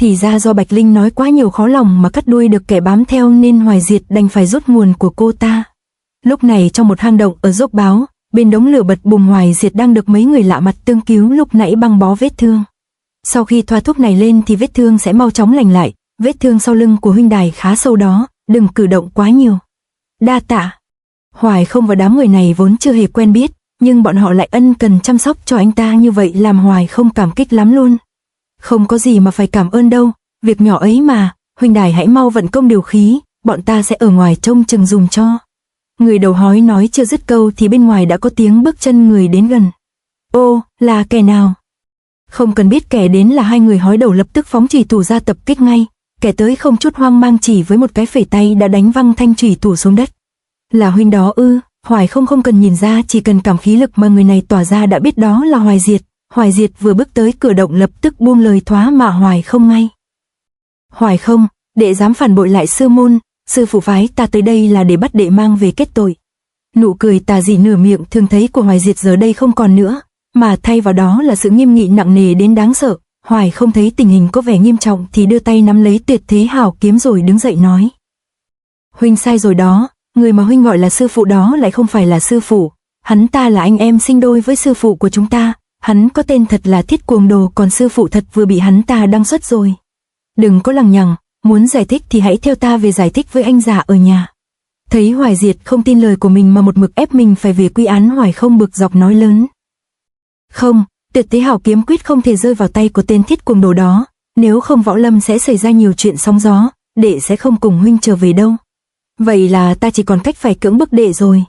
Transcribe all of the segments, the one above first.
Thì ra do Bạch Linh nói quá nhiều khó lòng mà cắt đuôi được kẻ bám theo nên Hoài Diệt đành phải rút nguồn của cô ta. Lúc này trong một hang động ở dốc báo, bên đống lửa bật bùng Hoài Diệt đang được mấy người lạ mặt tương cứu lúc nãy băng bó vết thương. Sau khi thoa thuốc này lên thì vết thương sẽ mau chóng lành lại, vết thương sau lưng của huynh đài khá sâu đó, đừng cử động quá nhiều. Đa tạ. Hoài Không và đám người này vốn chưa hề quen biết, nhưng bọn họ lại ân cần chăm sóc cho anh ta như vậy làm Hoài Không cảm kích lắm luôn. Không có gì mà phải cảm ơn đâu, việc nhỏ ấy mà, huynh đài hãy mau vận công điều khí, bọn ta sẽ ở ngoài trông chừng dùng cho. Người đầu hói nói chưa dứt câu thì bên ngoài đã có tiếng bước chân người đến gần. Ô, là kẻ nào? Không cần biết kẻ đến là hai người hói đầu lập tức phóng chùy thủ ra tập kích ngay, kẻ tới không chút hoang mang chỉ với một cái phẩy tay đã đánh văng thanh chùy thủ xuống đất. Là huynh đó ư? Hoài không cần nhìn ra, chỉ cần cảm khí lực mà người này tỏa ra đã biết đó là Hoài Diệt. Hoài Diệt vừa bước tới cửa động lập tức buông lời thoá mạ Hoài Không ngay. Hoài Không, đệ dám phản bội lại sư môn, sư phụ phái ta tới đây là để bắt đệ mang về kết tội. Nụ cười tà dị nửa miệng thường thấy của Hoài Diệt giờ đây không còn nữa, mà thay vào đó là sự nghiêm nghị nặng nề đến đáng sợ. Hoài Không thấy tình hình có vẻ nghiêm trọng thì đưa tay nắm lấy tuyệt thế hảo kiếm rồi đứng dậy nói. Huynh sai rồi đó, người mà huynh gọi là sư phụ đó lại không phải là sư phụ, hắn ta là anh em sinh đôi với sư phụ của chúng ta, hắn có tên thật là Thiết Cuồng Đồ, còn sư phụ thật vừa bị hắn ta đăng xuất rồi. Đừng có lằng nhằng, muốn giải thích thì hãy theo ta về giải thích với anh già ở nhà. Thấy Hoài Diệt không tin lời của mình mà một mực ép mình phải về quy án, Hoài Không bực dọc nói lớn. Không, tuyệt thế hảo kiếm quyết không thể rơi vào tay của tên Thiết Cuồng Đồ đó, nếu không võ lâm sẽ xảy ra nhiều chuyện sóng gió, đệ sẽ không cùng huynh trở về đâu. Vậy là ta chỉ còn cách phải cưỡng bức đệ rồi.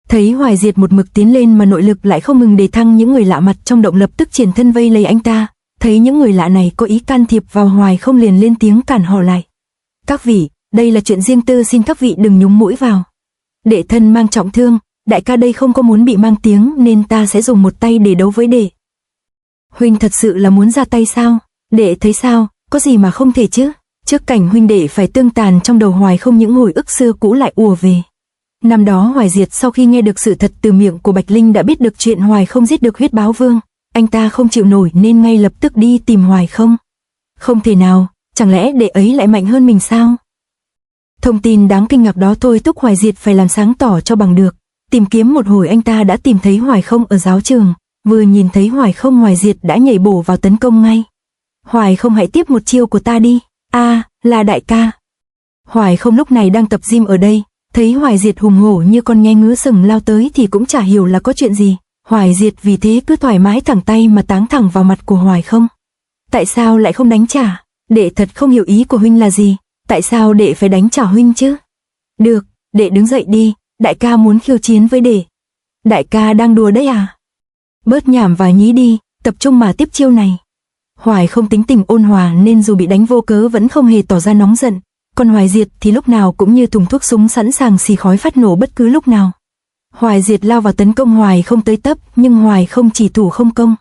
Thấy Hoài Diệt một mực tiến lên mà nội lực lại không ngừng đề thăng, những người lạ mặt trong động lập tức triển thân vây lấy anh ta. Thấy những người lạ này có ý can thiệp vào Hoài Không liền lên tiếng cản họ lại. Các vị, đây là chuyện riêng tư, xin các vị đừng nhúng mũi vào. Đệ thân mang trọng thương, đại ca đây không có muốn bị mang tiếng nên ta sẽ dùng một tay để đấu với đệ. Huynh thật sự là muốn ra tay sao? Đệ thấy sao, có gì mà không thể chứ? Trước cảnh huynh đệ phải tương tàn, trong đầu Hoài Không những hồi ức xưa cũ lại ùa về. Năm đó Hoài Diệt sau khi nghe được sự thật từ miệng của Bạch Linh đã biết được chuyện Hoài Không giết được Huyết Báo Vương, anh ta không chịu nổi nên ngay lập tức đi tìm Hoài Không. Không thể nào, chẳng lẽ đệ ấy lại mạnh hơn mình sao? Thông tin đáng kinh ngạc đó thôi thúc Hoài Diệt phải làm sáng tỏ cho bằng được. Tìm kiếm một hồi anh ta đã tìm thấy Hoài Không ở giáo trường, vừa nhìn thấy Hoài Không, Hoài Diệt đã nhảy bổ vào tấn công ngay. Hoài Không, hãy tiếp một chiêu của ta đi. Là đại ca. Hoài Không lúc này đang tập gym ở đây, thấy Hoài Diệt hùng hổ như con nghe ngứa sừng lao tới thì cũng chả hiểu là có chuyện gì. Hoài Diệt vì thế cứ thoải mái thẳng tay mà táng thẳng vào mặt của Hoài Không. Tại sao lại không đánh trả? Đệ thật không hiểu ý của huynh là gì, tại sao đệ phải đánh trả huynh chứ? Được, đệ đứng dậy đi, đại ca muốn khiêu chiến với đệ. Đại ca đang đùa đấy à? Bớt nhảm và nhí đi, tập trung mà tiếp chiêu này. Hoài Không tính tình ôn hòa nên dù bị đánh vô cớ vẫn không hề tỏ ra nóng giận, còn Hoài Diệt thì lúc nào cũng như thùng thuốc súng sẵn sàng xì khói phát nổ bất cứ lúc nào. Hoài Diệt lao vào tấn công Hoài Không tới tấp, nhưng Hoài Không chỉ thủ không công.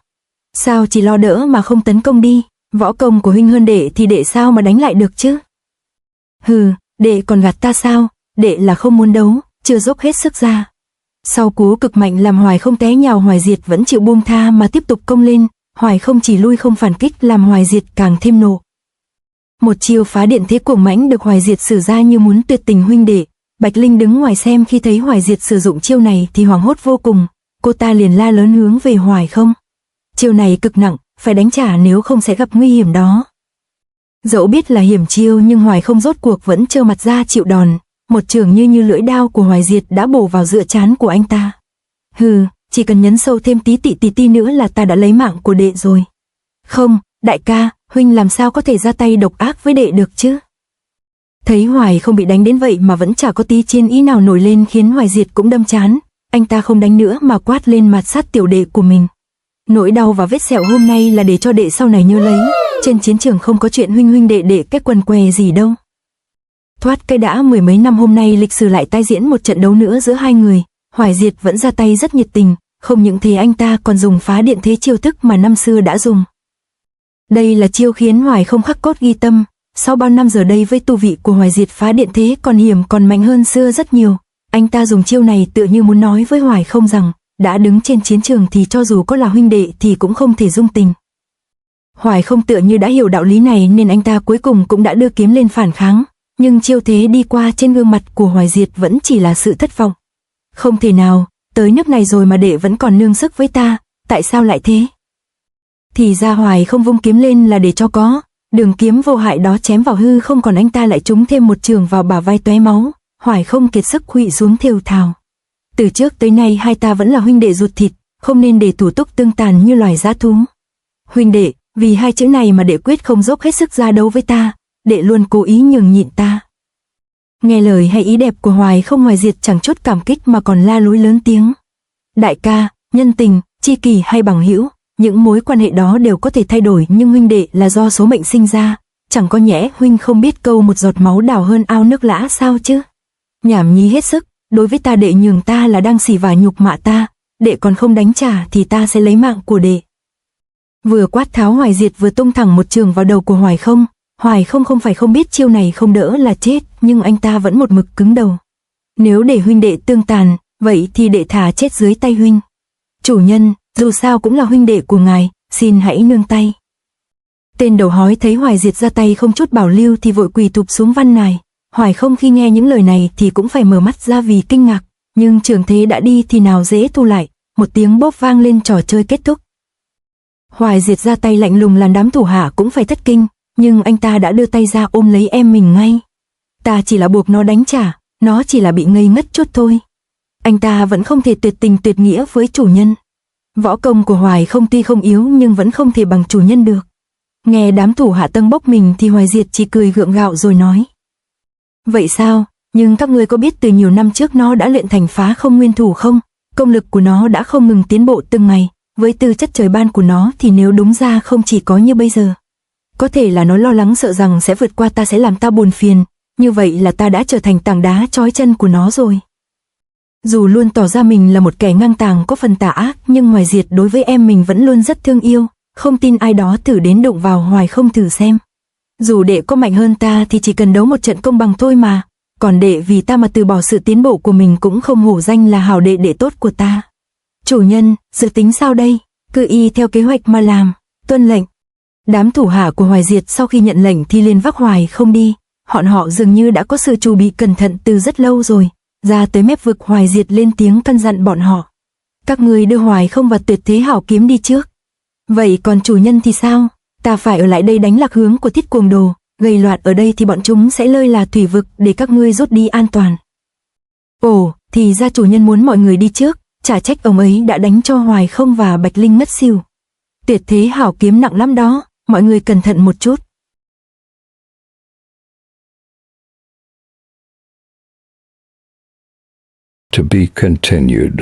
Sao chỉ lo đỡ mà không tấn công đi? Võ công của huynh hơn đệ thì đệ sao mà đánh lại được chứ? Hừ, đệ còn gạt ta sao? Đệ là không muốn đấu, chưa dốc hết sức ra. Sau cú cực mạnh làm Hoài Không té nhào, Hoài Diệt vẫn chịu buông tha mà tiếp tục công lên. Hoài Không chỉ lui không phản kích làm Hoài Diệt càng thêm nộ. Một chiêu phá điện thế cuồng mãnh được Hoài Diệt sử ra như muốn tuyệt tình huynh đệ. Bạch Linh đứng ngoài xem khi thấy Hoài Diệt sử dụng chiêu này thì hoảng hốt vô cùng, cô ta liền la lớn hướng về Hoài Không. Chiêu này cực nặng, phải đánh trả nếu không sẽ gặp nguy hiểm đó. Dẫu biết là hiểm chiêu nhưng Hoài Không rốt cuộc vẫn trơ mặt ra chịu đòn, một chưởng như lưỡi đao của Hoài Diệt đã bổ vào giữa trán của anh ta. Hừ, chỉ cần nhấn sâu thêm tí tị nữa là ta đã lấy mạng của đệ rồi. Không, đại ca, huynh làm sao có thể ra tay độc ác với đệ được chứ? Thấy Hoài Không bị đánh đến vậy mà vẫn chả có tí chiến ý nào nổi lên khiến Hoài Diệt cũng đâm chán, anh ta không đánh nữa mà quát lên mặt sát tiểu đệ của mình. Nỗi đau và vết sẹo hôm nay là để cho đệ sau này nhớ lấy, trên chiến trường không có chuyện huynh huynh đệ cái quần què gì đâu. Thoát cái đã, mười mấy năm hôm nay lịch sử lại tái diễn một trận đấu nữa giữa hai người. Hoài Diệt vẫn ra tay rất nhiệt tình, không những thế anh ta còn dùng phá điện thế chiêu thức mà năm xưa đã dùng. Đây là chiêu khiến Hoài Không khắc cốt ghi tâm, sau bao năm giờ đây với tu vị của Hoài Diệt phá điện thế còn hiểm còn mạnh hơn xưa rất nhiều. Anh ta dùng chiêu này tựa như muốn nói với Hoài Không rằng, đã đứng trên chiến trường thì cho dù có là huynh đệ thì cũng không thể dung tình. Hoài Không tựa như đã hiểu đạo lý này nên anh ta cuối cùng cũng đã đưa kiếm lên phản kháng, nhưng chiêu thế đi qua trên gương mặt của Hoài Diệt vẫn chỉ là sự thất vọng. Không thể nào, tới nước này rồi mà đệ vẫn còn nương sức với ta, tại sao lại thế? Thì ra Hoài Không vung kiếm lên là để cho có, đường kiếm vô hại đó chém vào hư không, còn anh ta lại trúng thêm một trường vào bả vai tóe máu. Hoài Không kiệt sức khuỵu xuống thều thào. Từ trước tới nay hai ta vẫn là huynh đệ ruột thịt, không nên để thủ túc tương tàn như loài dã thú. Huynh đệ, vì hai chữ này mà đệ quyết không dốc hết sức ra đấu với ta, đệ luôn cố ý nhường nhịn ta. Nghe lời hay ý đẹp của Hoài Không, Hoài Diệt chẳng chút cảm kích mà còn la lối lớn tiếng. Đại ca, nhân tình, tri kỷ hay bằng hữu, những mối quan hệ đó đều có thể thay đổi, nhưng huynh đệ là do số mệnh sinh ra, chẳng có nhẽ huynh không biết câu một giọt máu đào hơn ao nước lã sao chứ? Nhảm nhí hết sức, đối với ta đệ nhường ta là đang xỉ vả nhục mạ ta, đệ còn không đánh trả thì ta sẽ lấy mạng của đệ. Vừa quát tháo Hoài Diệt vừa tung thẳng một trường vào đầu của Hoài Không. Hoài Không không phải không biết chiêu này không đỡ là chết, nhưng anh ta vẫn một mực cứng đầu. Nếu để huynh đệ tương tàn, vậy thì đệ thả chết dưới tay huynh. Chủ nhân, dù sao cũng là huynh đệ của ngài, xin hãy nương tay. Tên đầu hói thấy Hoài Diệt ra tay không chút bảo lưu thì vội quỳ thụp xuống van nài. Hoài Không khi nghe những lời này thì cũng phải mở mắt ra vì kinh ngạc, nhưng trường thế đã đi thì nào dễ thu lại, một tiếng bốp vang lên, trò chơi kết thúc. Hoài Diệt ra tay lạnh lùng làm đám thủ hạ cũng phải thất kinh, nhưng anh ta đã đưa tay ra ôm lấy em mình ngay. Ta chỉ là buộc nó đánh trả, nó chỉ là bị ngây ngất chút thôi. Anh ta vẫn không thể tuyệt tình tuyệt nghĩa với chủ nhân. Võ công của Hoài Không tuy không yếu nhưng vẫn không thể bằng chủ nhân được. Nghe đám thủ hạ tâng bốc mình thì Hoài Diệt chỉ cười gượng gạo rồi nói. Vậy sao, nhưng các ngươi có biết từ nhiều năm trước nó đã luyện thành Phá Không Nguyên Thủ không? Công lực của nó đã không ngừng tiến bộ từng ngày, với tư chất trời ban của nó thì nếu đúng ra không chỉ có như bây giờ. Có thể là nó lo lắng sợ rằng sẽ vượt qua ta sẽ làm ta buồn phiền, như vậy là ta đã trở thành tảng đá trói chân của nó rồi. Dù luôn tỏ ra mình là một kẻ ngang tàng có phần tà ác, nhưng Hoài Diệt đối với em mình vẫn luôn rất thương yêu, không tin ai đó thử đến đụng vào Hoài Không thử xem. Dù đệ có mạnh hơn ta thì chỉ cần đấu một trận công bằng thôi mà, còn đệ vì ta mà từ bỏ sự tiến bộ của mình cũng không hổ danh là hảo đệ đệ tốt của ta. Chủ nhân, dự tính sao đây? Cứ y theo kế hoạch mà làm, tuân lệnh. Đám thủ hạ của Hoài Diệt sau khi nhận lệnh thì liền vác Hoài Không đi, họ dường như đã có sự chuẩn bị cẩn thận từ rất lâu rồi. Ra tới mép vực, Hoài Diệt lên tiếng căn dặn bọn họ. Các ngươi đưa Hoài Không và Tuyệt Thế Hảo Kiếm đi trước. Vậy còn chủ nhân thì sao? Ta phải ở lại đây đánh lạc hướng của Thiết Cuồng Đồ, gây loạn ở đây thì bọn chúng sẽ lơi là thủy vực để các ngươi rút đi an toàn. Ồ, thì ra chủ nhân muốn mọi người đi trước, chả trách ông ấy đã đánh cho Hoài Không và Bạch Linh ngất xỉu. Tuyệt Thế Hảo Kiếm nặng lắm đó, mọi người cẩn thận một chút. To be continued.